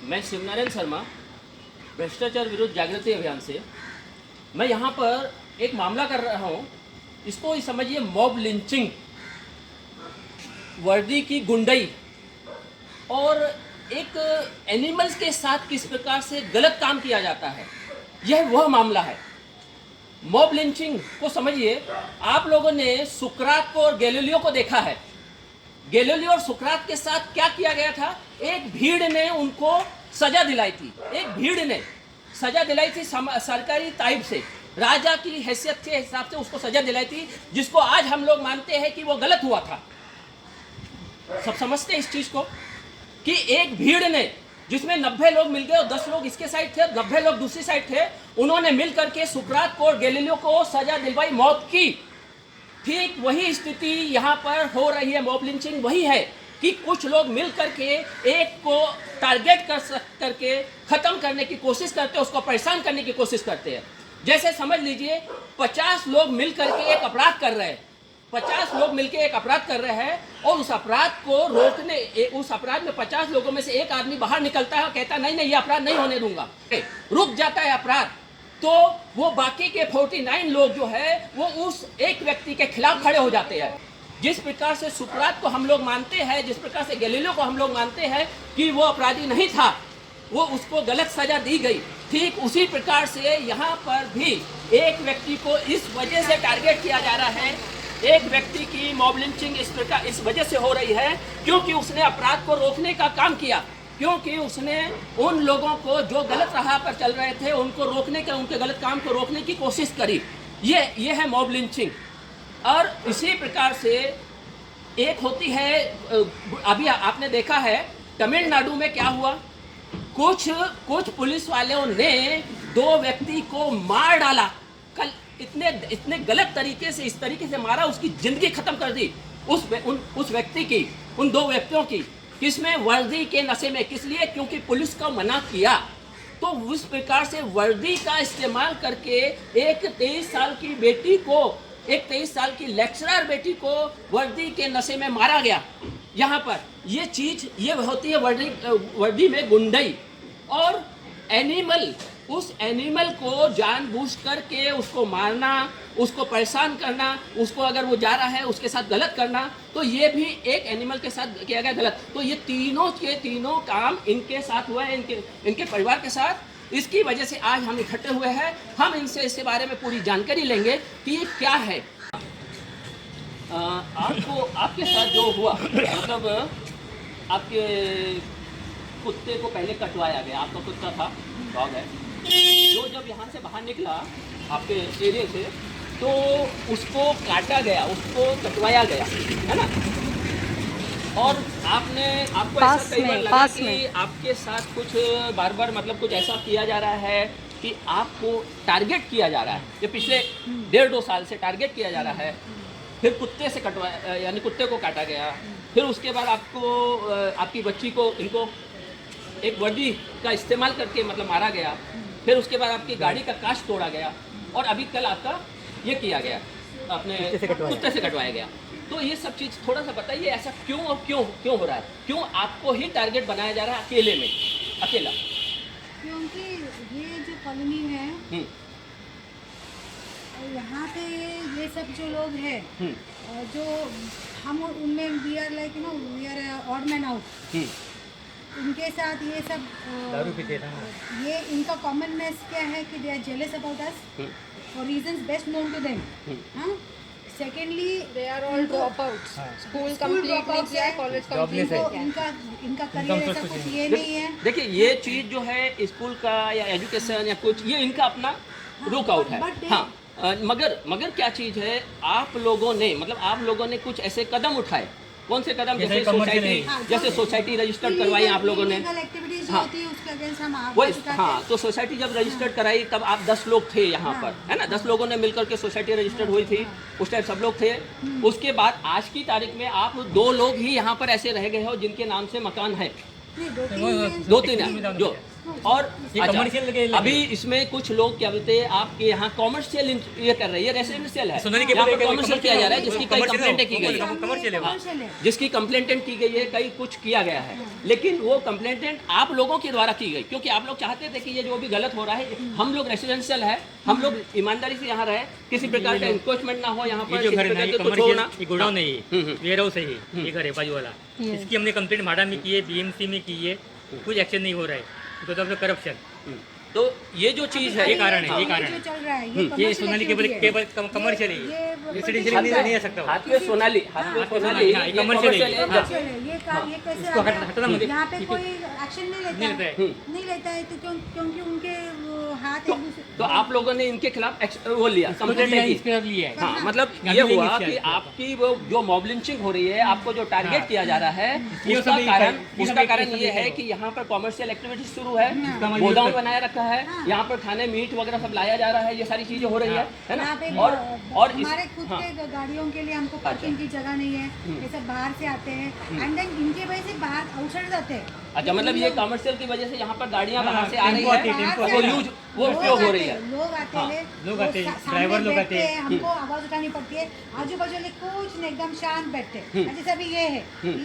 मैं शिवनारायण शर्मा भ्रष्टाचार विरुद्ध जागृति अभियान से मैं यहाँ पर एक मामला कर रहा हूँ। इसको समझिए मॉब लिंचिंग, वर्दी की गुंडई और एक एनिमल्स के साथ किस प्रकार से गलत काम किया जाता है, यह वह मामला है। मॉब लिंचिंग को समझिए, आप लोगों ने सुकरात को और गैलीलियो को देखा है। गैलीलियो और सुकरात के साथ क्या किया गया था? एक भीड़ ने उनको सजा दिलाई थी, एक भीड़ ने सजा दिलाई थी सरकारी ताइब से, राजा की हैसियत के हिसाब से उसको सजा दिलाई थी, जिसको आज हम लोग मानते हैं कि वो गलत हुआ था। सब समझते हैं इस चीज को कि एक भीड़ ने, जिसमें 90 लोग मिल गए और 10 लोग इसके साइड थे, 90 लोग दूसरी साइड थे, उन्होंने मिल करके सुकरात को और गैलीलियो को सजा दिलवाई, मौत की। ठीक वही स्थिति यहाँ पर हो रही है। मॉब लिंचिंग वही है कि कुछ लोग मिल करके एक को टारगेट करके खत्म करने की कोशिश करते हैं, उसको परेशान करने की कोशिश करते हैं। जैसे समझ लीजिए 50 लोग मिल करके एक अपराध कर रहे हैं, 50 लोग मिलकर एक अपराध कर रहे हैं और उस अपराध को रोकने, उस अपराध में 50 लोगों में से एक आदमी बाहर निकलता है और कहता है नहीं नहीं ये अपराध नहीं होने दूंगा, रुक जाता है अपराध, तो वो बाकी के 49 लोग जो है वो उस एक व्यक्ति के खिलाफ खड़े हो जाते हैं। जिस प्रकार से सुकरात को हम लोग मानते हैं, जिस प्रकार से गैलीलियो को हम लोग मानते हैं कि वो अपराधी नहीं था, वो उसको गलत सजा दी गई, ठीक उसी प्रकार से यहाँ पर भी एक व्यक्ति को इस वजह से टारगेट किया जा रहा है। एक व्यक्ति की मॉब लिंचिंग इस वजह से हो रही है क्योंकि उसने अपराध को रोकने का काम किया, क्योंकि उसने उन लोगों को जो गलत राह पर चल रहे थे उनको रोकने का, उनके गलत काम को रोकने की कोशिश करी। ये है मॉब लिंचिंग। और इसी प्रकार से एक होती है, अभी आपने देखा है तमिलनाडु में क्या हुआ, कुछ पुलिस वालों ने 2 व्यक्ति को मार डाला, कल इतने गलत तरीके से, इस तरीके से मारा, उसकी जिंदगी खत्म कर दी उस व्यक्ति की, उन 2 व्यक्तियों की, किसमें? वर्दी के नशे में। किस लिए? क्योंकि पुलिस को मना किया। तो उस प्रकार से वर्दी का इस्तेमाल करके एक 23 साल की बेटी को, एक 23 साल की लेक्चरर बेटी को वर्दी के नशे में मारा गया। यहाँ पर ये चीज ये होती है वर्दी में गुंडई। और एनिमल, उस एनिमल को जानबूझ करके उसको मारना, उसको परेशान करना, उसको अगर वो जा रहा है उसके साथ गलत करना, तो ये भी एक एनिमल के साथ किया गया गलत। तो ये तीनों के तीनों काम इनके साथ हुआ है, इनके परिवार के साथ। इसकी वजह से आज हम इकट्ठे हुए हैं। हम इनसे इसके बारे में पूरी जानकारी लेंगे कि ये क्या है। आपको, आपके साथ जो हुआ, मतलब आपके कुत्ते को पहले कटवाया गया, आपका कुत्ता था, डॉग है, जो जब यहाँ से बाहर निकला आपके एरिया से, तो उसको काटा गया, उसको कटवाया गया, है ना? और आपको ऐसा कई बार लगा कि आपके साथ कुछ बार बार, मतलब कुछ ऐसा किया जा रहा है कि आपको टारगेट किया जा रहा है। ये पिछले 1.5-2 साल से टारगेट किया जा रहा है। फिर कुत्ते से कटवाया, यानी कुत्ते को काटा गया। फिर उसके बाद आपको, आपकी बच्ची को, इनको एक वर्दी का इस्तेमाल करके मतलब मारा गया। फिर उसके बाद आपकी गाड़ी का कांच तोड़ा गया और अभी कल आपका ये किया गया, अपने कुत्ते से कटवाया गया। तो ये सब चीज़ थोड़ा सा बताइए, ऐसा क्यों और क्यों हो रहा है? क्यों आपको ही टारगेट बनाया जा रहा है अकेले में, अकेला? क्योंकि ये जो कॉलोनी है, यहाँ पे ये सब जो लोग हैं, जो हम उनमें we are like we are odd man out, इनके साथ ये सब दारू पीते ना, ये इनका कॉमननेस क्या है कि they are jealous about us for reasons best known to them. Secondly they are all drop out, school complete नहीं किया, कॉलेज कंप्लीट नहीं किया, इनका करियर ऐसा कुछ ये नहीं है। देखिए ये चीज़ जो है स्कूल का या एजुकेशन या कुछ, ये इनका अपना रुक आउट है। हाँ, मगर क्या चीज़ है, आप लोगों ने, मतलब आप लोगों ने कुछ ऐसे कदम उठाए। कौन से कदम? जैसे सोसाइटी रजिस्टर्ड करवाई आप लोगों ने। हाँ, वही, हाँ, तो सोसाइटी जब रजिस्टर्ड कराई तब आप 10 लोग थे यहाँ पर, है ना? 10 लोगों ने मिलकर के सोसाइटी रजिस्टर्ड हुई थी, उस टाइम सब लोग थे। उसके बाद आज की तारीख में आप 2 लोग ही यहाँ पर ऐसे रह गए हो जिनके नाम से मकान है, 2-3 है जो और ये अच्छा, commercial के लगे। अभी इसमें कुछ लोग क्या बोलते हैं आपके यहाँ कॉमर्शियल ये कर रहे हैं, रेसिडेंशियल है, सुनाने के यहाँ बोले पर कॉमर्शियल किया जा रहा है, जिसकी कई कंप्लेंटें की गई है, कमर्शियल है वो। कमर्शियल है। जिसकी कंप्लेंटेंट की गई है, कई कुछ किया गया है, लेकिन वो कंप्लेंटेंट आप लोगों के द्वारा की गई, क्योंकि आप लोग चाहते थे कि ये जो भी गलत हो रहा है, हम लोग रेसिडेंशियल है, हम लोग ईमानदारी से यहाँ रहे, किसी प्रकार का इंक्रोचमेंट ना हो यहाँ ये पर, जो किसी घर है ना, प्रकार ये के कुछ हो ना। कमर्शियल, ये गोडाउन है, ये वेयर हाउस है, ये घर है बाजू वाला। इसकी हमने कंप्लेंट माडा में की है, बीएमसी में की है, कुछ एक्शन नहीं हो रहा है, तो करप्शन। तो ये जो चीज है, ये कारण है, ये जो कारण है। चल रहा है ये सोनाली केबल कमर्शियल है, रेसिडेंशियल नहीं आ सकता वो। हाथ में सोनाली, हाथ में सोनाली, हाँ, ये ये commercial है, commercial है, हाँ। कमर्शियल है। ये कैसे इसको आ गया? हटाना मुझे। यहाँ पे कोई एक्शन नहीं नहीं लेता लेता है, है। नहीं लेता है, तो क्योंकि उनके वो हाथ एक दूसरे तो आप लोगों ने इनके खिलाफ वो लिया, कंप्लेंट इस की। पे लिया है। हाँ, मतलब गाड़ी ये लेंगे हुआ इसके कि आगे। आपकी वो जो मॉब लिंचिंग हो रही है, आपको जो टारगेट हाँ। किया जा रहा है, ये उसका सब एक कारण है, ये सब उसका एक- कारण ये सब ये एक है है। कि यहाँ पर कॉमर्शियल एक्टिविटी शुरू है, हाँ। गोदाम बनाया रखा है, यहाँ पर खाने मीट वगैरह सब लाया जा रहा है, ये सारी चीजें हो रही है ना। यहाँ पे और हमारे खुद हाँ, के गाड़ियों के लिए हमको पार्किंग की जगह नहीं है, ये सब बाहर से आते हैं, एंड देन इनके वजह से बाहर आउटसाइड जाते हैं। अच्छा, मतलब ये कमर्शियल की वजह से यहाँ पर गाड़ियाँ हाँ, बाहर से आ रही टेम्पो आती है, है, टेम्पो वो आती है। यूज वो उपयोग हो रही है। लोग आते हाँ, हैं, लोग वो आते हैं, सामने ड्राइवर लोग बैठते आते हैं। हैं, हमको आवाज उठानी पड़ती है, आजू बाजू वाले कुछ नहीं, एकदम शांत बैठते हैं। जैसे अभी ये है,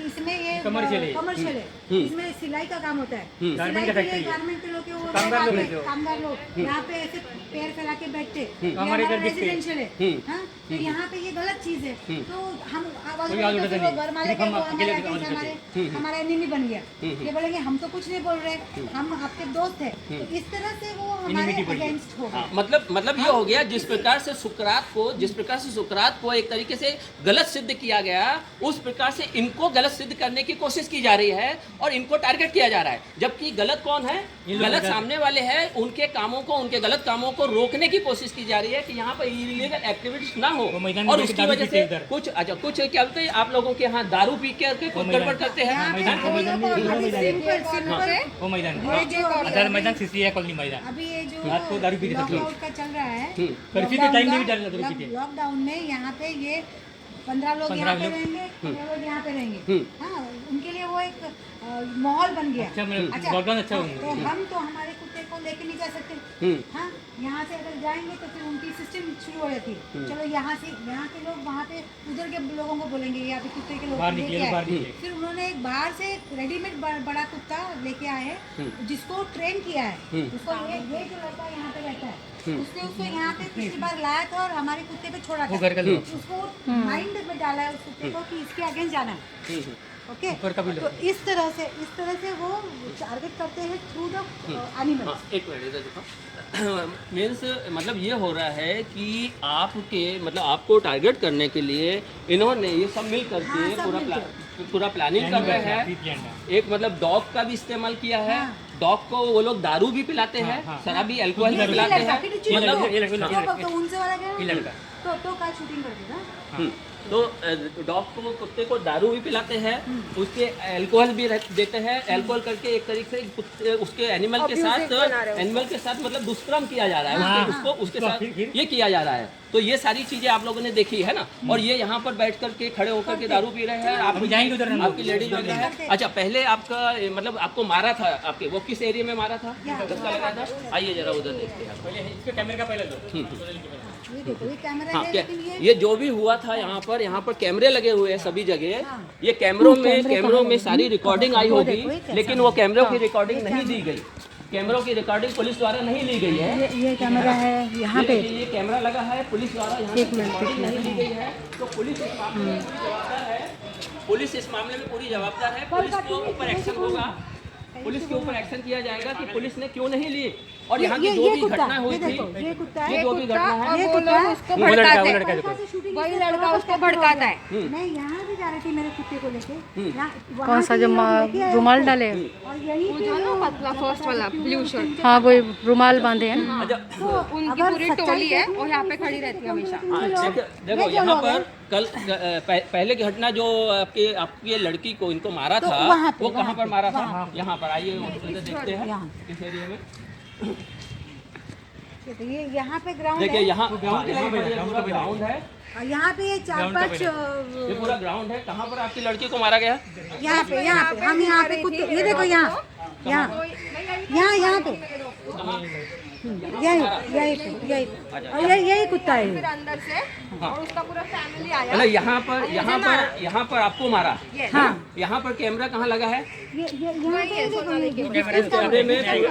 इसमें ये कमर्शियल है। कमर्शियल है, इसमें सिलाई का काम होता है, गारमेंट सिलाई का के लिए फैक्ट्री है। गारमेंट के लोग के वो कामगार लोग आते हैं हैं, जो। कामगार लोग यहाँ पे ऐसे पैर फैला के बैठते हैं, हमारे इधर दिखते हैं। रेजिडेंशियल है, हाँ, तो यहाँ पे ये गलत चीज है, तो हम आवाज कोई आवाज उठाते उठाता हैं, नहीं। घर मालिक सिर्फ हम है, वो अकेले हमारे आवाज against उठाते हमारा एनिमी बन गया, ये बोलेंगे हम तो कुछ नहीं बोल रहे, हम आपके दोस्त हैं, तो इस तरह से वो हमारे Enmity बढ़ गई। अगेंस्ट हो हाँ, गए। मतलब ये हो गया, जिस प्रकार से सुकरात को एक तरीके से गलत सिद्ध किया गया, उस प्रकार से इनको गलत सिद्ध करने की कोशिश की जा रही है और इनको टारगेट किया जा रहा है, जबकि गलत कौन है, गलत सामने वाले हैं, उनके कामों को, उनके गलत कामों को रोकने की कोशिश की जा रही है कि यहाँ पर इलीगल एक्टिविटीज ना हो, वो मैदान में और बैठ के उसकी दारू वजह पीते से हैं इधर। कुछ क्या बोलते हैं आप लोगों के यहाँ दारू पी के कुछ गड़बड़ करते हैं। यहाँ पे मैदान- वो मैदान लोग में- अभी मैदान में- सिंपल वो मैदान ये जो आधार मैदान सीसीए कॉलोनी मैदान। अभी ये जो रात को दारू पीते सब लोग। लॉकडाउन का चल रहा है, कर्फ्यू के टाइम में भी दारू पीते हैं। लॉकडाउन में यहाँ पे ये 15 लोग 15 यहाँ पे लोग। रहेंगे, 15 लोग यहाँ पे रहेंगे, हाँ, उनके लिए वो एक माहौल बन गया। अच्छा, मतलब लॉकडाउन अच्छा हाँ, हो तो गया। हम तो हमारे कुत्ते को लेके नहीं जा सकते, हाँ, यहाँ से अगर जाएंगे तो फिर उनकी सिस्टम शुरू हो जाती है, चलो यहाँ के लोग वहाँ पे उधर के लोगों को बोलेंगे यहाँ पे कुत्ते के लोग बाहर लेके निकले, आए। बाहर निकले। फिर उन्होंने एक बाहर से रेडीमेड बड़ा कुत्ता लेके आए हैं, जिसको ट्रेन किया है, उसको ये जो लड़का यहाँ पे बैठा है, उसने उसको यहाँ पे पिछली बार लाया था और हमारे कुत्ते पे छोड़ा वो था, घर का लोग। उसको माइंड में डाला है उस कुत्ते को कि इसके अगेंस्ट जाना है, ओके। ऊपर का भी तो इस तरह से वो टारगेट करते हैं थ्रू द एनिमल। हाँ, एक मिनट इधर देखो। मीन्स मतलब ये हो रहा है कि आपके मतलब आपको टारगेट करने के लिए इन्होंने ये सब मिल करके हाँ, सब पूरा प्लानिंग कर रहे हैं। एक मतलब डॉग का भी इस्तेमाल किया है, हाँ। डॉग को वो लोग दारू भी पिलाते हैं, हाँ। शराबी अल्कोहल भी ये पिलाते लड़का, हैं, फिर चुप मतलब रहो। ये लड़का। तो उनसे वाला क्या ये लड़का। तो का शूटिंग कर देगा। तो डॉग को कुत्ते को दारू भी पिलाते हैं, उसके अल्कोहल भी देते हैं, अल्कोहल करके एक तरीके से उसके एनिमल के साथ मतलब दुष्कर्म किया जा रहा है, हाँ। उसको उसके तो साथ फिर? ये किया जा रहा है। तो ये सारी चीजें आप लोगों ने देखी है ना, और ये यहाँ पर बैठ करके खड़े होकर के दारू पी रहे हैं। आप अभी जाएंगे उधर हम लोग। आपकी लेडीज वगैरह है। अच्छा, पहले आपका मतलब आपको मारा था, आपके वो किस एरिया में मारा था, धक्का लगा था? आइए जरा उधर देखते हैं। पहले इसके कैमरे का पहले दो। ये देखो ये कैमरा हाँ, है, क्या लेकिन ये जो भी हुआ था यहाँ पर कैमरे लगे हुए हैं सभी जगह। ये कैमरों में सारी रिकॉर्डिंग आई होगी, लेकिन वो कैमरों की रिकॉर्डिंग नहीं दी गई। कैमरों की रिकॉर्डिंग पुलिस द्वारा नहीं ली गई है। ये कैमरा है यहाँ पे, ये कैमरा लगा है पुलिस द्वारा, यहाँ पे रिकॉर्डिंग नहीं ली गई है। तो पुलिस इस मामले में पूरी जवाबदार है, पुलिस इस मामले में पूरी जवाबदार है। पुलिस के ऊपर एक्शन होगा, पुलिस के ऊपर एक्शन किया जाएगा कि पुलिस ने क्यों नहीं ली, और यहाँ की जो भी घटना हुई थी, ये कुत्ता ये है, जो भी घटना है, ये कुत्ता है, वो लड़का देखो। वही लड़का उसको भड़काता है। मैं यहाँ भी जा रही थी मेरे कुत्ते को लेके, कौन सा जो रुमाल डाले, और यही पे वो पतला फर्स्ट वाला ब्लू शर्ट, हाँ वो रुमाल बांधे हैं। अच्छा उनकी पूरी टोली है और यहाँ पे खड़ी रहती है हमेशा। हाँ, देखो यहाँ पर कल पहले की घटना जो आपकी लड़की को इनको मारा तो था, वहाँ पे, वो कहाँ पर मारा था? वहाँ। यहाँ पर आइए उधर देखते हैं यहाँ। इस एरिया में। तो ये यहाँ पे ग्राउंड देखिए है, यहाँ यहाँ पर ये पूरा ग्राउंड है, और यहाँ पे ये 4-5 ये पूरा ग्राउंड है। कहाँ पर आपकी लड़की को मारा गया? यहाँ पे हम यहाँ पे कुत्ते, ये देखो यहाँ यहाँ यहाँ पे यही कुत्ता है फिर अंदर से और उसका पूरा फैमिली आया मतलब यहाँ पर आपको मारा। हाँ यहाँ पर कैमरा कहाँ लगा है? वही है, सोनाली के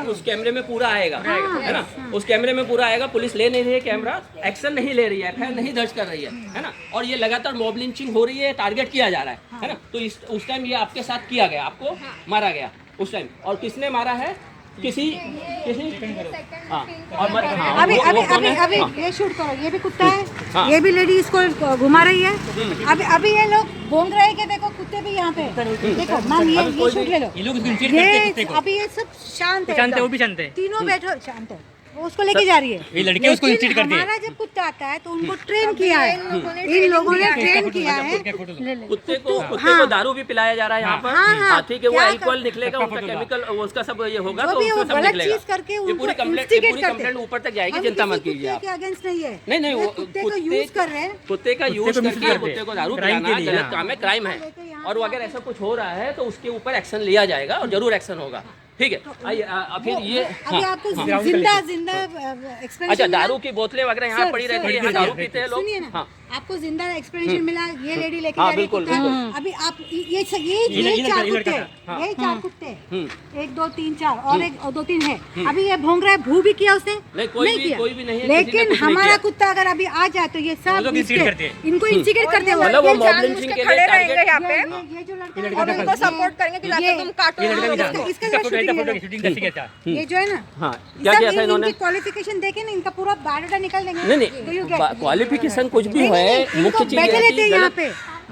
उस कैमरे में पूरा आएगा, है ना? उस कैमरे में पूरा आएगा। पुलिस ले नहीं रही है कैमरा, एक्शन नहीं ले रही है, एफआईआर नहीं दर्ज कर रही है ना? और ये लगातार मॉब लिंचिंग हो रही है, टारगेट किया जा रहा है ना? तो उस टाइम ये आपके साथ किया गया, आपको मारा गया उस टाइम। और किसने मारा है? किसी हाँ। और हाँ, अभी वो अभी कौन अभी है? अभी हाँ। ये शूट करो, ये भी कुत्ता है, हाँ। ये भी लेडी इसको घुमा रही है। अभी अभी ये लोग भोंग रहे हैं कि देखो कुत्ते भी यहाँ पे, देखो मैम ये शूट ले लो। ये लोग इसको इनिशिएट करते हैं कुत्ते ये को। अभी ये सब शांत है, शांत है, वो एकदम। भी शांत है। तीनों बैठो, शांत है, वो उसको लेके जा रही है। ये लड़के उसको लेकिन इंस्टिट करते हैं। हमारा जब कुत्ता आता है तो उनको ट्रेन किया है, इन लोगों ने ट्रेन किया है। कुत्ते को दारू भी पिलाया जा रहा है यहाँ पर। हाँ, हाँ। हाँ ठीक है, वो क्या अल्कोहल निकलेगा, उसका केमिकल, उसका सब ये होगा, जो तो भी वो उसमें सब गलत निकलेगा। चीज करके ये उनको पूरी कंप्लेंट instigate करते कंप्लेंट हैं। ऊपर तक जाएगी, हम चिंता किसी मत कीजिए कुत्ते आप। के अगेंस्ट नहीं है, नहीं नहीं, ये वो कुत्ते को यूज कर रहे हैं। कुत्ते का यूज को misuse करके करते कुत्ते को दारू Crime पिलाना के लिए, गलत हाँ। काम है, क्राइम है। और वो अगर ऐसा कुछ हो रहा है तो उसके ऊपर एक्शन लिया जाएगा और जरूर एक्शन होगा। ठीक है, आइए फिर ये अभी हाँ, आपको हाँ। जिंदा एक्सप्लेनेशन अच्छा, दारू की बोतलें वगैरह यहाँ सर, पड़ी सर, रहती है, यहाँ सर, दारू सर, पीते हैं लोग। सुनिए ना, हाँ आपको जिंदा एक्सप्लेनेशन मिला, ये लेडी लेके हाँ, जा रही है बिल्कुल, कुत्ता। बिल्कुल। अभी आप ये ये चार लड़का कुत्ते, था। यही चार कुत्ते, हम्म। 1 2 3 4 और एक और 2 3 है। अभी ये भौंक रहा है, भू भी किया उसने? नहीं, कोई भी नहीं है, किसी ने लेकिन कुछ नहीं हमारा किया। कुत्ता अगर अभी आ जाए तो ये वो सब लोग instigate करते हैं। इनको इंस्टिगेट करते हैं। मतलब वो ये मॉब जानबूझ लिंचिंग के के खड़े लिए रहेंगे टारगेट। यहाँ पे ये जो लड़का है, और उनको सपोर्ट करेंगे कि जाके तुम काटो। ये लड़का भी था। इसका इसका जो फोटो shooting है, शूटिंग कैसे किया था? ये जो है ना, हाँ, क्या किया था इन्होंने? क्वालिफिकेशन देखे ना, इनका पूरा बायोडाटा निकल देंगे। नहीं Do you get? नहीं, क्वालिफिकेशन कुछ भी नहीं, नहीं, है, नहीं, मुख्य इनको चीज बैठे ये है रहते कि हैं यहाँ गलत। पे,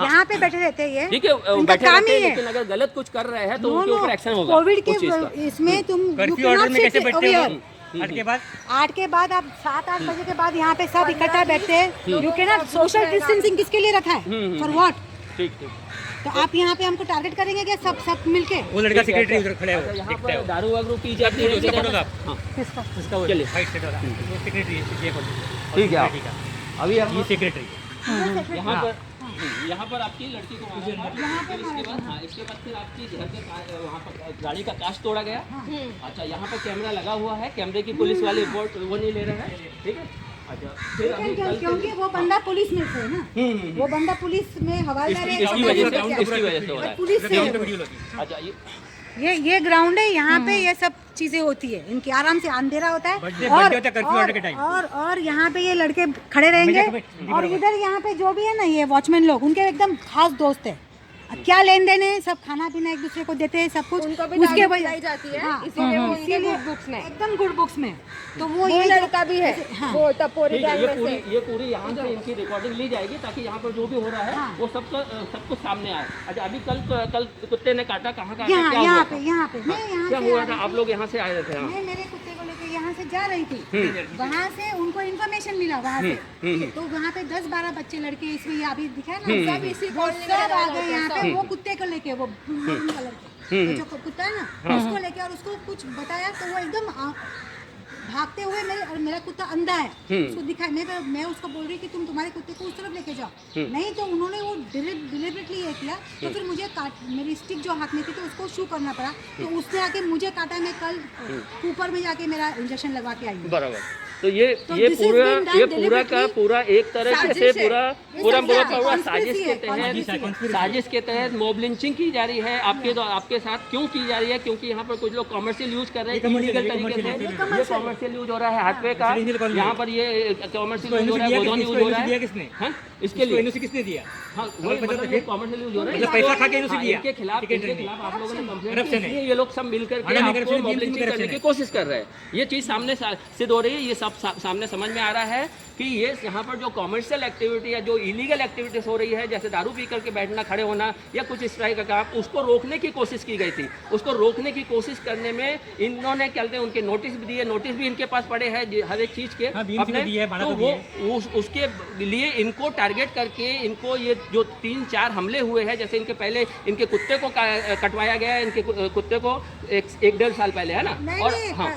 यहाँ पे बैठे रहते हैं ये। ठीक है, इनका बैठे काम रहते हैं, ही है। लेकिन अगर गलत कुछ कर रहे हैं तो नो उनके नो, ऊपर एक्शन होगा। कोविड उस चीज का। के इसमें तुम you कर्फ्यू ऑर्डर cannot में कैसे sit बैठते over हो? here। 8 के बाद 8 के बाद आप 7-8 बजे के बाद यहाँ पे सब इकट्ठा बैठते हैं। यू कैन सोशल डिस्टेंसिंग किसके लिए रखा है? For what? ठीक ठीक। तो आप यहाँ पे हमको टारगेट करेंगे क्या सब मिलके? वो लड़का सेक्रेटरी उधर खड़ा है, वो यहाँ दिखता है पर वो। दारू वारू पी जाती है। उसका फोटो था। हाँ, किसका? उसका वो चलिए। वाइट शर्ट वाला वो सेक्रेटरी है, ये बोलो। ठीक है, ठीक है। अभी हम ये सेक्रेटरी यहाँ पर आपकी लड़की को मारा गया। फिर इसके बाद हाँ, इसके बाद फिर आपकी घर के वहाँ पर गाड़ी का कांच तोड़ा गया। अच्छा, यहाँ पर कैमरा लगा हुआ है, कैमरे की पुलिस वाले रिपोर्ट वो नहीं ले रहे हैं। ठीक है, अच्छा फिर अभी कल क्योंकि वो बंदा पुलिस में थे ना, वो बंदा पुलिस में हवालदार है। इसकी वजह से हो रहा है। पुलिस से वीडियो लगी। अच्छा, ये ग्राउंड है, यहाँ पे ये सब चीजें होती है, इनके आराम से अंधेरा होता है। बर्थडे होता है कर्फ्यू ऑर्डर के टाइम। और यहाँ पे ये लड़के खड़े रहेंगे और इधर यहाँ पे जो भी है ना ये वॉचमैन लोग, उनके एकदम खास दोस्त है। क्या लेन देन है, सब खाना पीना एक दूसरे को देते हैं, सब कुछ उनको भी उसके दारू वजह पिलाई जाती है, हाँ, इसीलिए वो उनके इसीलिए good books में। एकदम गुड बुक्स में। तो वो वो ये लड़का भी है, हाँ। वो टपोरी ठीक है, गैंग में से। ये पूरी यहाँ से इनकी रिकॉर्डिंग ली जाएगी ताकि यहाँ पर जो भी हो रहा है वो सब कुछ सामने आए। अच्छा, अभी कल कुत्ते ने काटा, कहाँ काटा, क्या हुआ यहाँ था? पे मैं यहाँ क्या से हुआ आ था? रही आप लोग यहाँ से आए थे? हाँ। मैं मेरे कुत्ते को लेकर यहाँ से जा रही थी, वहाँ से उनको इन्फॉर्मेशन मिला वहाँ से, तो वहाँ पे 10-12 बच्चे लड़के, इसमें ये अभी दिखा है ना, सब इसी कॉलोनी में आ गए यहाँ पे। वो कुत्ते को लेके, वो ब्लू कलर के वो जो कुत्ता है ना, उसको लेके, और उसको कुछ बताया तो वो एकदम भागते हुए मेरा कुत्ता अंधा है, उसको दिखाया। मैं उसको बोल रही कि तुम्हारे कुत्ते को उस तरफ लेके जाओ, नहीं तो उन्होंने वो डिलिबरेटली ये किया। तो फिर मुझे मेरी स्टिक जो हाथ में थी तो उसको शू करना पड़ा, तो उसने आके मुझे काटा। मैं कल ऊपर में जाके मेरा इंजेक्शन लगवा के आई हूँ। बराबर। तो ये this is being done पूरा का deliberately। पूरा एक तरह से साजिश है। पूरा conspiracy साजिश के है, तहत साजिश के तहत मॉब लिंचिंग की जा रही है आपके साथ। क्यों की जा रही है? क्योंकि यहाँ पर कुछ लोग कॉमर्शियल यूज कर रहे हैं, इलीगल तरीके से। ये कॉमर्शियल यूज हो रहा है हाथवे का, यहाँ पर ये कॉमर्शियल यूज हो रहा है, गोदान यूज हो रहा है। किसने? हाँ, इसके लिए एनओसी किसने दिया? हाँ, वही मतलब ये कॉमर्शियल यूज हो रहा है। मतलब पैसा खा के एनओसी हाँ, दिया? इनके खिलाफ आप लोगों ने कंप्लेंट Corruption की, है। इसलिए ये लोग सब मिलकर के हाँ, आपको corruption, मॉब corruption लिंचिंग करने है। की कोशिश कर रहे हैं। ये चीज़ सामने सिद्ध हो रही है, ये सब सामने समझ में आ रहा है कि ये यहाँ पर जो कॉमर्शियल एक्टिविटी या जो इलीगल एक्टिविटीज हो रही है, जैसे दारू पी करके बैठना, खड़े होना या कुछ इस तरह का काम, उसको रोकने की कोशिश की गई थी। उसको रोकने की कोशिश करने में इन्होंने क्या कहते हैं, उनके नोटिस भी दिए, नोटिस भी इनके पास पड़े हैं हर एक चीज़ के हाँ, BMC अपने। को दिए हैं, बारह तो को दिए हैं। वो उसके लिए इनको टारगेट करके इनको ये जो 3-4 हमले हुए हैं, जैसे इनके पहले इनके कुत्ते को कटवाया गया, इनके कुत्ते को 1-1.5 साल पहले, है ना? और हाँ,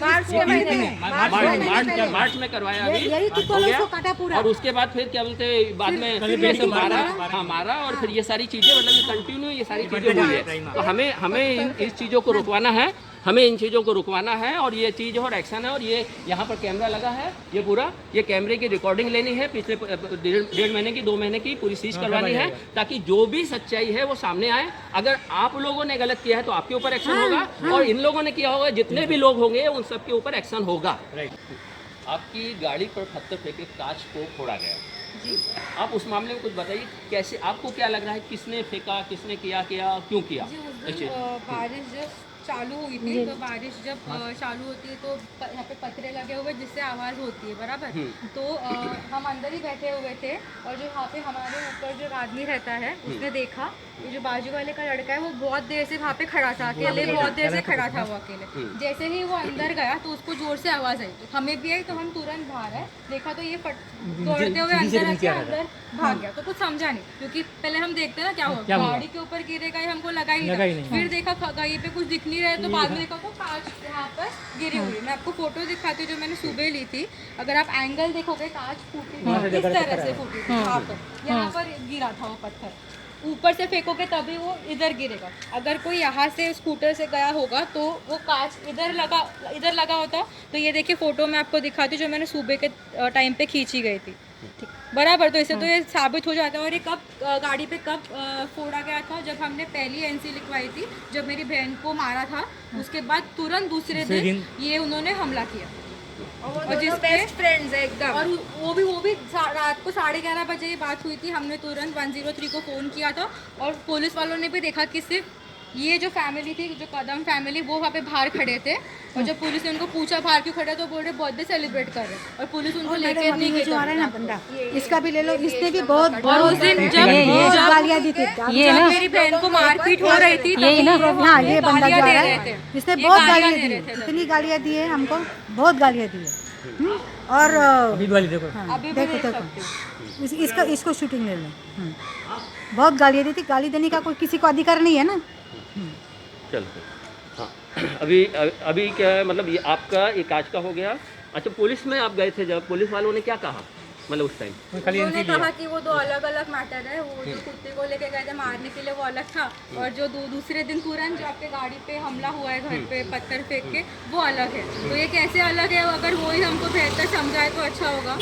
मार्च के महीने में, मार्च में करवाया अभी यही तो हो कॉलेज गया। को काटा पूरा। और उसके बाद फिर क्या बोलते हैं, बाद में फिर से मारा और फिर ये सारी चीजें मतलब कंटिन्यू ये सारी चीजें हुई है। तो हमें इस चीजों को रुकवाना है, हमें इन चीज़ों को रुकवाना है और ये चीज़ और एक्शन है। और ये यहाँ पर कैमरा लगा है, ये पूरा ये कैमरे की रिकॉर्डिंग लेनी है, पिछले 1.5 महीने की 2 महीने की पूरी सीज करवानी है, ताकि जो भी सच्चाई है वो सामने आए। अगर आप लोगों ने गलत किया है तो आपके ऊपर एक्शन होगा और इन लोगों ने किया होगा, जितने भी लोग होंगे उन सबके ऊपर एक्शन होगा। आपकी गाड़ी पर पत्थर फेंके कांच को फोड़ा गया, आप उस मामले में कुछ बताइए, कैसे आपको क्या लग रहा है, किसने फेंका, किसने किया, क्यों किया? बारिश जब चालू हुई थी तो बारिश जब चालू होती है तो यहाँ पे पत्थरे लगे हुए जिससे आवाज़ होती है बराबर। तो हम अंदर ही बैठे हुए थे और जो यहाँ पे हमारे ऊपर जो आदमी रहता है उसने देखा, ये जो बाजू वाले का लड़का है वो बहुत देर से वहाँ पे खड़ा था अकेले, बहुत देर से खड़ा था वो अकेले। जैसे ही वो अंदर गया तो उसको जोर से आवाज़ आई, तो हमें भी आई तो हम तुरंत बाहर आए, देखा तो ये दौड़ते हुए अंदर भाग गया। तो कुछ समझा नहीं, क्योंकि पहले हम देखते ना क्या हुआ, गाड़ी के ऊपर गिरेगा ये हमको लगा ही नहीं। फिर देखा कहीं पे कुछ दिख नहीं रहा है तो बाद में देखा तो कांच यहाँ पर गिरी हुई। मैं आपको फोटो दिखाती हूँ जो मैंने सुबह ली थी, अगर आप एंगल देखोगे कांच फूटी थी, इस तरह से फूटी थी, यहाँ पर गिरा था वो पत्थर। ऊपर से फेंकोगे तभी वो इधर गिरेगा, अगर कोई यहाँ से स्कूटर से गया होगा तो वो कांच इधर लगा होता। तो ये देखिए फोटो मैं आपको दिखाती हूँ जो मैंने सुबह के टाइम पे खींची गई थी बराबर। तो इससे तो ये साबित हो जाता है। और ये कब गाड़ी पे कब फोड़ा गया था, जब हमने पहली एनसी लिखवाई थी, जब मेरी बहन को मारा था, उसके बाद तुरंत दूसरे दिन ये उन्होंने हमला किया। और जिसके बेस्ट फ्रेंड्स है एकदम, और वो भी रात को 11:30 बजे ये बात हुई थी। हमने तुरंत 103 को फ़ोन किया था और पुलिस वालों ने भी देखा कि सिर्फ ये जो फैमिली थी, जो कदम फैमिली, वो वहाँ पे बाहर खड़े थे। और जब पुलिस ने उनको पूछा बाहर क्यों खड़े, तो बोल रहे बर्थडे सेलिब्रेट कर रहे, और पुलिस उनको लेके नहीं गई। जो आ रहा है ना बंदा, इसका भी ले लो, इसने भी बहुत उस दिन जब गालियाँ दी थी, ये ना मेरी बहन को मारपीट हो रही थी, यही ना, हाँ ये बंदा जो आ रहा है इसने बहुत गालियाँ दी, इतनी गालियाँ दी है हमको, बहुत गालियाँ दी है। और देखो इसको शूटिंग ले लो, बहुत गालियाँ दी थी। गाली देने का कोई किसी को अधिकार नहीं है ना। चलो हाँ, अभी क्या है, मतलब ये आपका एक कांच का हो गया। अच्छा, पुलिस में आप गए थे, जब पुलिस वालों ने क्या कहा, मतलब उस टाइम उन्होंने कहा कि वो 2 अलग-अलग मैटर है। वो जो कुत्ते को लेके गए थे मारने के लिए वो अलग था, और जो दूसरे दिन तुरंत जो आपके गाड़ी पे हमला हुआ है घर पे पत्थर फेंक के, वो अलग है। तो ये कैसे अलग है, अगर वो ही हमको बेहतर समझाए तो अच्छा होगा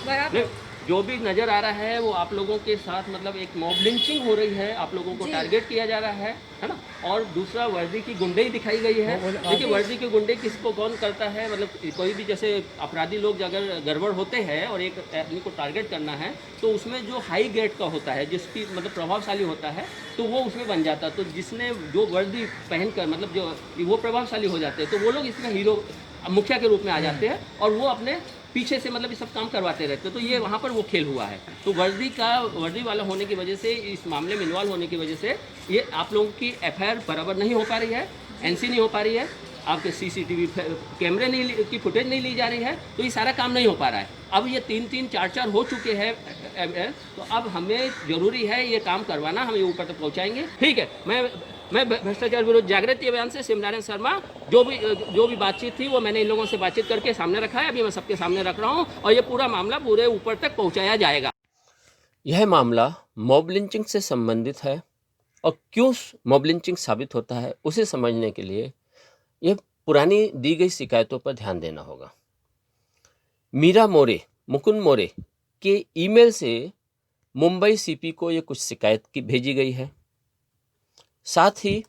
बराबर। जो भी नज़र आ रहा है वो आप लोगों के साथ, मतलब एक मॉब लिंचिंग हो रही है, आप लोगों को टारगेट किया जा रहा है ना। और दूसरा वर्दी की गुंडई दिखाई गई है। देखिए वर्दी की गुंडई किसको कौन करता है, मतलब कोई भी जैसे अपराधी लोग अगर गड़बड़ होते हैं और एक आदमी को टारगेट करना है तो उसमें जो हाई ग्रेड का होता है, जिसकी मतलब प्रभावशाली होता है, तो वो उसमें बन जाता है। तो जिसने जो वर्दी पहनकर मतलब जो वो प्रभावशाली हो जाते हैं, तो वो लोग इसमें हीरो मुखिया के रूप में आ जाते हैं और वो अपने पीछे से मतलब ये सब काम करवाते रहते। तो ये वहाँ पर वो खेल हुआ है। तो वर्दी वाला होने की वजह से, इस मामले में इन्वॉल्व होने की वजह से ये आप लोगों की एफआईआर बराबर नहीं हो पा रही है, एनसी नहीं हो पा रही है, आपके सीसीटीवी कैमरे की फुटेज नहीं ली जा रही है। तो ये सारा काम नहीं हो पा रहा है। अब ये 3-3, 4-4 हो चुके हैं, तो अब हमें ज़रूरी है ये काम करवाना, हम ये ऊपर तक पहुँचाएंगे। ठीक है, मैं भ्रष्टाचार विरोध जागृति अभियान से शिवनारायण शर्मा, जो भी बातचीत थी वो मैंने इन लोगों से बातचीत करके सामने रखा है। अभी मैं सबके सामने रख रहा हूँ और ये पूरा मामला पूरे ऊपर तक पहुँचाया जाएगा। यह मामला मॉब लिंचिंग से संबंधित है और क्यों मॉब लिंचिंग साबित होता है उसे समझने के लिए यह पुरानी दी गई शिकायतों पर ध्यान देना होगा। मुकुंद मोरे के ईमेल से मुंबई सीपी को ये कुछ शिकायत की भेजी गई है। साथ ही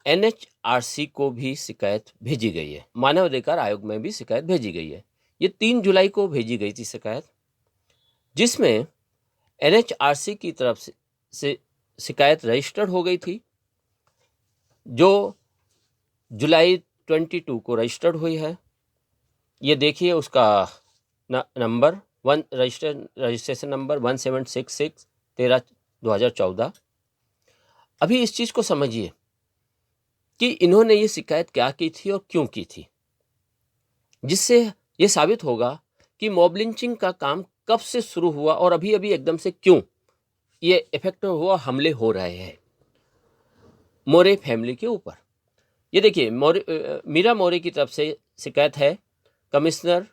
NHRC को भी शिकायत भेजी गई है, मानव अधिकार आयोग में भी शिकायत भेजी गई है। ये 3 जुलाई को भेजी गई थी शिकायत, जिसमें NHRC की तरफ से शिकायत रजिस्टर्ड हो गई थी, जो जुलाई 22 को रजिस्टर्ड हुई है। ये देखिए उसका नंबर रजिस्ट्रेशन नंबर 1766 13/2014। अभी इस चीज़ को समझिए कि इन्होंने ये शिकायत क्या की थी और क्यों की थी, जिससे ये साबित होगा कि मॉब लिंचिंग का काम कब से शुरू हुआ और अभी एकदम से क्यों ये इफेक्टिव हुआ हमले हो रहे हैं मोरे फैमिली के ऊपर। ये देखिए मीरा मोरे की तरफ से शिकायत है कमिश्नर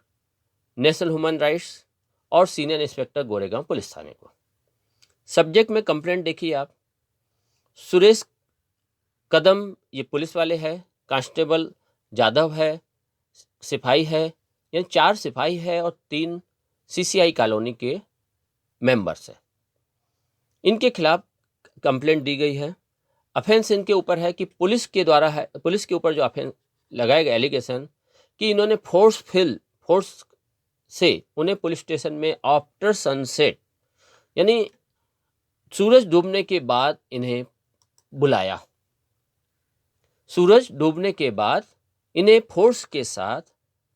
नेशनल ह्यूमन राइट्स और सीनियर इंस्पेक्टर गोरेगांव पुलिस थाने को। सब्जेक्ट में कंप्लेंट देखिए आप, सुरेश कदम ये पुलिस वाले हैं, कांस्टेबल जादव है, सिपाही है, यानी 4 सिपाही है और 3 सीसीआई कॉलोनी के मेंबर्स हैं। इनके खिलाफ कंप्लेंट दी गई है। अफेंस इनके ऊपर है कि पुलिस के द्वारा है, पुलिस के ऊपर जो अफेंस लगाया गया एलिगेशन कि इन्होंने फोर्स से उन्हें पुलिस स्टेशन में आफ्टर सनसेट यानी सूरज डूबने के बाद इन्हें बुलाया। सूरज डूबने के बाद इन्हें फोर्स के साथ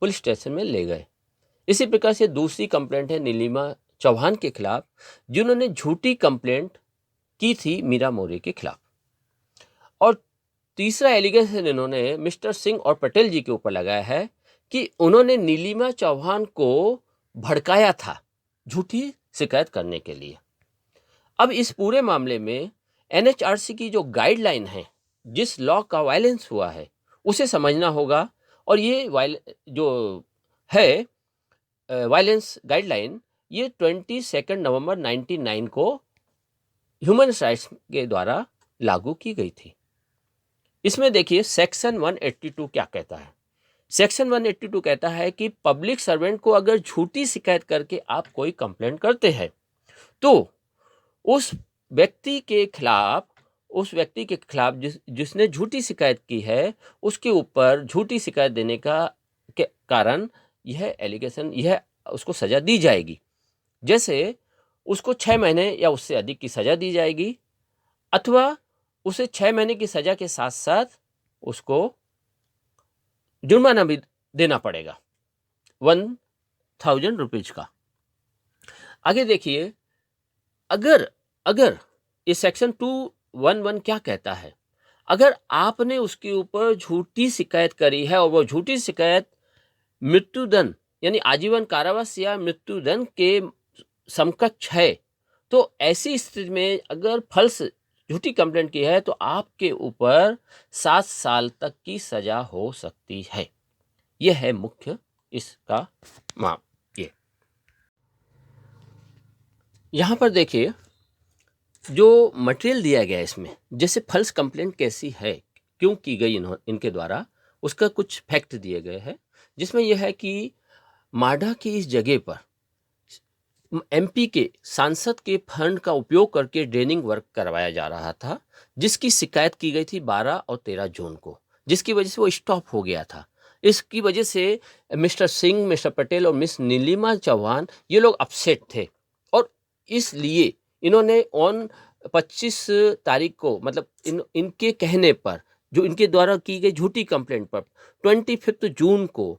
पुलिस स्टेशन में ले गए। इसी प्रकार से दूसरी कंप्लेंट है नीलिमा चौहान के खिलाफ, जिन्होंने झूठी कंप्लेंट की थी मीरा मौर्य के खिलाफ। और तीसरा एलिगेशन इन्होंने मिस्टर सिंह और पटेल जी के ऊपर लगाया है कि उन्होंने नीलिमा चौहान को भड़काया था झूठी शिकायत करने के लिए। अब इस पूरे मामले में एनएचआरसी की जो गाइडलाइन है, जिस लॉ का वायलेंस हुआ है उसे समझना होगा। और ये जो है वायलेंस गाइडलाइन ये 22 नवंबर 1999 को ह्यूमन राइट्स के द्वारा लागू की गई थी। इसमें देखिए सेक्शन 182 क्या कहता है। सेक्शन 182 कहता है कि पब्लिक सर्वेंट को अगर झूठी शिकायत करके आप कोई कंप्लेंट करते हैं तो उस व्यक्ति के खिलाफ जिसने झूठी शिकायत की है उसके ऊपर झूठी शिकायत देने का के कारण यह एलिगेशन उसको सजा दी जाएगी। जैसे उसको 6 महीने या उससे अधिक की सजा दी जाएगी, अथवा उसे 6 महीने की सजा के साथ साथ उसको जुर्माना भी देना पड़ेगा 1000 रुपीज का। आगे देखिए, अगर ये सेक्शन 211 क्या कहता है, अगर आपने उसके ऊपर झूठी शिकायत करी है और वो झूठी शिकायत मृत्युदंड यानी आजीवन कारावास या मृत्युदंड के समकक्ष है, तो ऐसी स्थिति में अगर फल्स झूठी कंप्लेंट की है तो आपके ऊपर 7 साल तक की सजा हो सकती है। यह है मुख्य इसका माप। ये यहाँ पर देखिए जो मटेरियल दिया गया है इसमें, जैसे फल्स कंप्लेंट कैसी है, क्यों की गई इनके द्वारा, उसका कुछ फैक्ट दिए गए हैं। जिसमें यह है कि माडा की इस जगह पर एमपी के सांसद के फंड का उपयोग करके ड्रेनिंग वर्क करवाया जा रहा था, जिसकी शिकायत की गई थी 12 और 13 जून को, जिसकी वजह से वो स्टॉप हो गया था। इसकी वजह से मिस्टर सिंह, मिस्टर पटेल और मिस नीलिमा चौहान ये लोग अपसेट थे और इसलिए इन्होंने 25 तारीख को, मतलब इनके कहने पर, जो इनके द्वारा की गई झूठी कंप्लेंट पर 25 जून को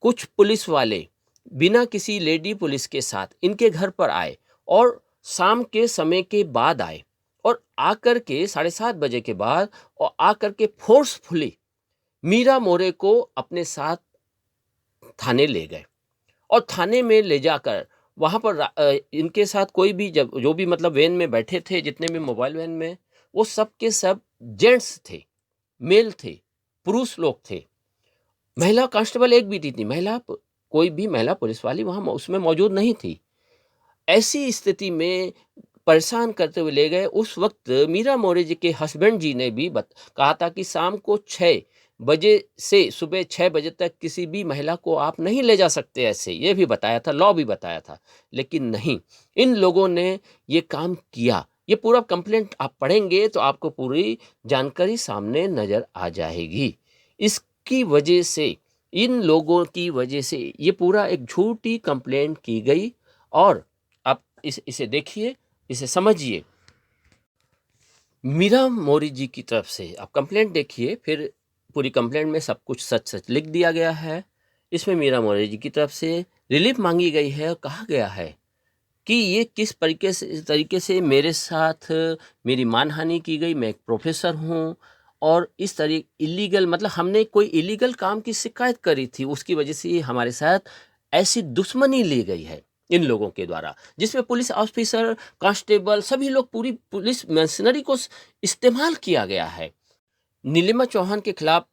कुछ पुलिस वाले बिना किसी लेडी पुलिस के साथ इनके घर पर आए और शाम के समय के बाद आए और आकर के 7:30 बजे के बाद और आकर के फोर्सफुली मीरा मौर्य को अपने साथ थाने ले गए। और थाने में ले जाकर वहाँ पर इनके साथ कोई भी जो भी मतलब वैन में बैठे थे, जितने भी मोबाइल वैन में, वो सब के सब जेंट्स थे, मेल थे, पुरुष लोग थे। महिला कांस्टेबल एक भी थी, कोई भी महिला पुलिस वाली वहाँ उसमें मौजूद नहीं थी। ऐसी स्थिति में परेशान करते हुए ले गए। उस वक्त मीरा मौर्य जी के हस्बैंड जी ने भी कहा था कि शाम को 6 बजे से सुबह 6 बजे तक किसी भी महिला को आप नहीं ले जा सकते, ऐसे ये भी बताया था, लॉ भी बताया था। लेकिन नहीं, इन लोगों ने ये काम किया। ये पूरा कंप्लेंट आप पढ़ेंगे तो आपको पूरी जानकारी सामने नज़र आ जाएगी। इसकी वजह से, इन लोगों की वजह से ये पूरा एक झूठी कंप्लेंट की गई। और आप इसे देखिए, इसे समझिए। मीरा मौर्य जी की तरफ से आप कंप्लेंट देखिए, फिर पूरी कंप्लेंट में सब कुछ सच लिख दिया गया है। इसमें मीरा मौर्य जी की तरफ से रिलीफ मांगी गई है और कहा गया है कि ये किस तरीके से मेरे साथ मेरी मानहानि की गई। मैं एक प्रोफेसर हूँ और इस तरीके इलीगल, मतलब हमने कोई इलीगल काम की शिकायत करी थी, उसकी वजह से हमारे साथ ऐसी दुश्मनी ली गई है इन लोगों के द्वारा, जिसमें पुलिस ऑफिसर, कांस्टेबल, सभी लोग, पूरी पुलिस मशीनरी को इस्तेमाल किया गया है। नीलिमा चौहान के खिलाफ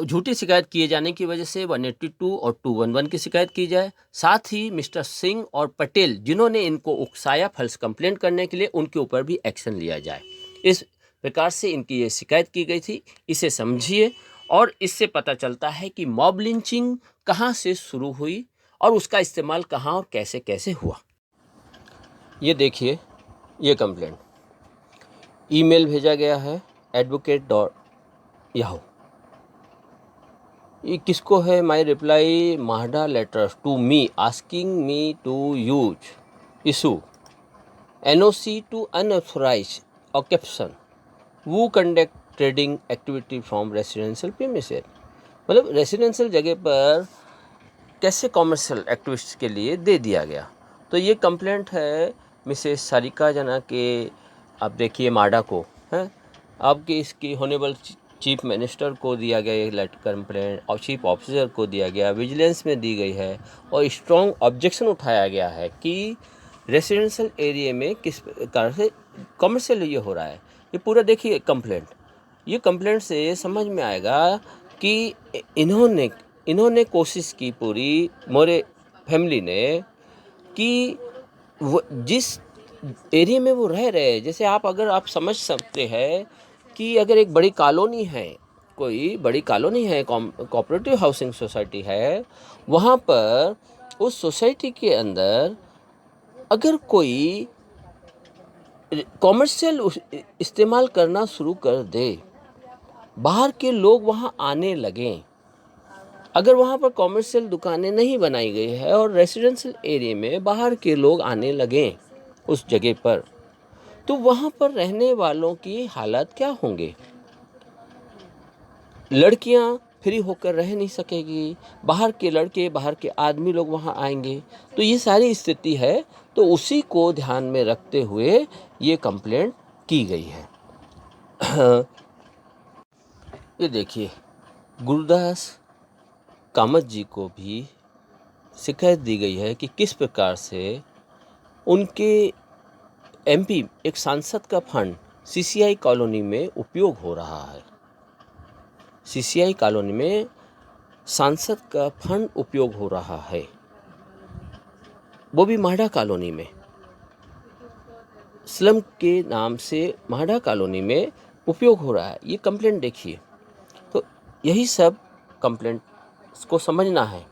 झूठी शिकायत किए जाने की वजह से 182 और 211 की शिकायत की जाए। साथ ही मिस्टर सिंह और पटेल जिन्होंने इनको उकसाया फॉल्स कंप्लेंट करने के लिए, उनके ऊपर भी एक्शन लिया जाए। इस प्रकार से इनकी ये शिकायत की गई थी। इसे समझिए और इससे पता चलता है कि मॉब लिंचिंग कहाँ से शुरू हुई और उसका इस्तेमाल कहाँ और कैसे कैसे हुआ। ये देखिए, ये कंप्लेंट ईमेल भेजा गया है advocate.yahoo। ये किसको है? My reply MHADA letters to me asking me to use issue NOC to unauthorise occupation वो conduct trading activity from residential premises. मतलब रेसिडेंशियल जगह पर कैसे कॉमर्शियल एक्टिविटीज़ के लिए दे दिया गया। तो ये कंप्लेंट है मिसेस सारिका जना के, आप देखिए माडा को है, आपके इसकी होनेबल चीफ मिनिस्टर को दिया गया ये लेटर कंप्लेंट और चीफ ऑफिसर को दिया गया, विजिलेंस में दी गई है और स्ट्रॉन्ग ऑब्जेक्शन उठाया गया है कि रेसिडेंशियल एरिया में किस प्रकार से कॉमर्शियल ये हो रहा है। ये पूरा देखिए कंप्लेंट, ये कंप्लेंट से समझ में आएगा कि इन्होंने कोशिश की पूरी मोरे फैमिली ने कि वो जिस एरिया में वो रह रहे हैं, जैसे अगर आप समझ सकते हैं कि अगर एक बड़ी कॉलोनी है, कोई बड़ी कॉलोनी है, कोऑपरेटिव हाउसिंग सोसाइटी है, वहाँ पर उस सोसाइटी के अंदर अगर कोई कॉमर्शियल इस्तेमाल करना शुरू कर दे, बाहर के लोग वहाँ आने लगें, अगर वहाँ पर कॉमर्शियल दुकानें नहीं बनाई गई है और रेसिडेंशियल एरिया में बाहर के लोग आने लगें उस जगह पर, तो वहाँ पर रहने वालों की हालत क्या होंगे? लड़कियाँ फ्री होकर रह नहीं सकेगी, बाहर के लड़के, बाहर के आदमी लोग वहाँ आएंगे, तो ये सारी स्थिति है। तो उसी को ध्यान में रखते हुए ये कंप्लेंट की गई है। ये देखिए, गुरुदास कामत जी को भी शिकायत दी गई है कि किस प्रकार से उनके MP एक सांसद का फंड CCI कॉलोनी में उपयोग हो रहा है। CCI कॉलोनी में सांसद का फंड उपयोग हो रहा है, वो भी माहडा कॉलोनी में, स्लम के नाम से माहडा कॉलोनी में उपयोग हो रहा है। ये कंप्लेंट देखिए, तो यही सब कंप्लेंट को समझना है।